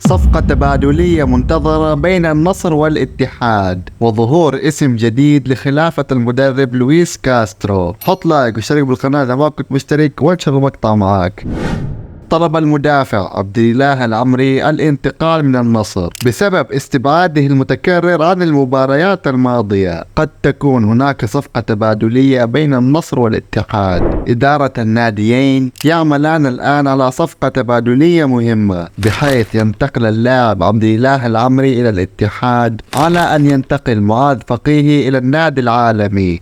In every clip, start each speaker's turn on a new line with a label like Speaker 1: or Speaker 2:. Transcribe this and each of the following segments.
Speaker 1: صفقة تبادلية منتظرة بين النصر والاتحاد، وظهور اسم جديد لخلافة المدرب لويس كاسترو. حط لايك واشترك بالقناة إذا ما كنت مشترك وانشر المقطع معاك. طلب المدافع عبد الاله العمري الانتقال من النصر بسبب استبعاده المتكرر عن المباريات الماضية. قد تكون هناك صفقة تبادلية بين النصر والاتحاد. إدارة الناديين يعملان الآن على صفقة تبادلية مهمة، بحيث ينتقل اللاعب عبد الاله العمري إلى الاتحاد على أن ينتقل معاذ فقيهي إلى النادي العالمي.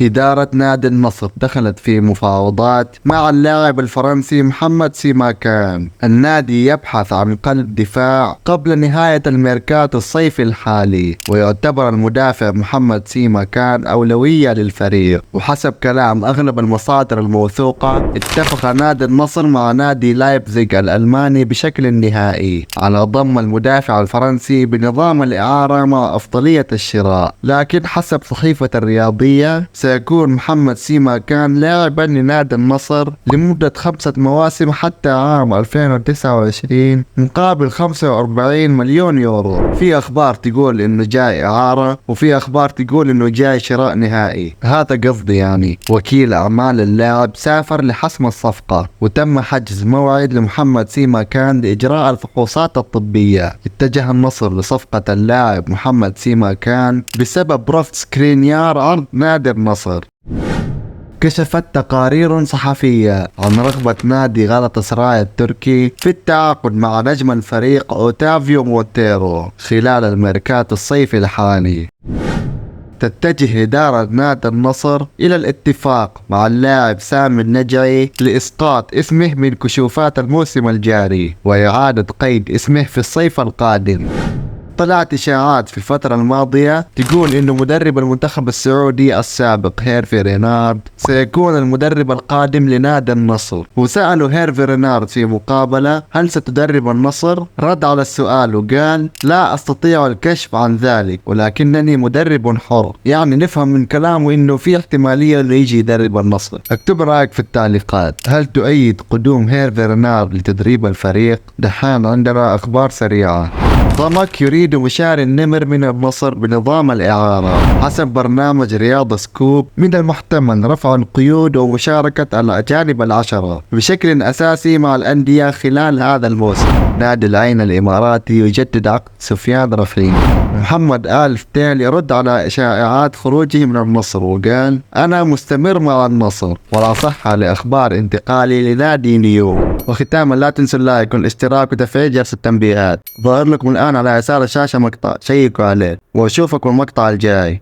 Speaker 1: إدارة نادي النصر دخلت في مفاوضات مع اللاعب الفرنسي محمد سيماكان. النادي يبحث عن قلب دفاع قبل نهاية الميركاتو الصيفي الحالي، ويعتبر المدافع محمد سيماكان أولوية للفريق. وحسب كلام أغلب المصادر الموثوقة، اتفق نادي النصر مع نادي لايبزيغ الألماني بشكل نهائي على ضم المدافع الفرنسي بنظام الإعارة مع أفضلية الشراء. لكن حسب صحيفة الرياضية، سيكون محمد سيماكان لاعبا لنادي النصر لمدة 5 مواسم حتى عام 2029 مقابل 45 مليون يورو. في أخبار تقول إنه جاي إعارة، وفي أخبار تقول إنه جاي شراء نهائي. هذا قصدي يعني. وكيل أعمال اللاعب سافر لحسم الصفقة، وتم حجز موعد لمحمد سيماكان لإجراء الفحوصات الطبية. اتجه النصر لصفقة اللاعب محمد سيماكان بسبب رفض سكرينيار عرض نادي النصر. كشفت تقارير صحفية عن رغبة نادي غالاتاسراي التركي في التعاقد مع نجم الفريق أوتافيو مونتيرو خلال الميركاتو الصيفي الحالي. تتجه إدارة نادي النصر إلى الاتفاق مع اللاعب سامي النجعي لإسقاط اسمه من كشوفات الموسم الجاري وإعادة قيد اسمه في الصيف القادم. طلعت إشاعات في الفترة الماضية تقول إنه مدرب المنتخب السعودي السابق هيرفي رينارد سيكون المدرب القادم لنادي النصر. وسألوا هيرفي رينارد في مقابلة: هل ستدرب النصر؟ رد على السؤال وقال: لا أستطيع الكشف عن ذلك، ولكنني مدرب حر. يعني نفهم من كلامه إنه في احتمالية إنه يجي يدرب النصر. اكتب رأيك في التعليقات. هل تؤيد قدوم هيرفي رينارد لتدريب الفريق؟ دحين عندنا أخبار سريعة. ضمك يريد مشار النمر من النصر بنظام الإعارة. حسب برنامج رياض سكوب، من المحتمل رفع القيود ومشاركة الأجانب 10 بشكل أساسي مع الأندية خلال هذا الموسم. نادي العين الإماراتي يجدد عقد سفيان رفيق. محمد آل فتيل يرد على شائعات خروجه من النصر وقال: أنا مستمر مع النصر ولا صحة لأخبار انتقالي لنادي نيوم. وختاما لا تنسوا اللايك والاشتراك وتفعيل جرس التنبيهات. ظاهر لكم الآن على يسار الشاشة مقطع، شيكوا عليه واشوفكم المقطع الجاي.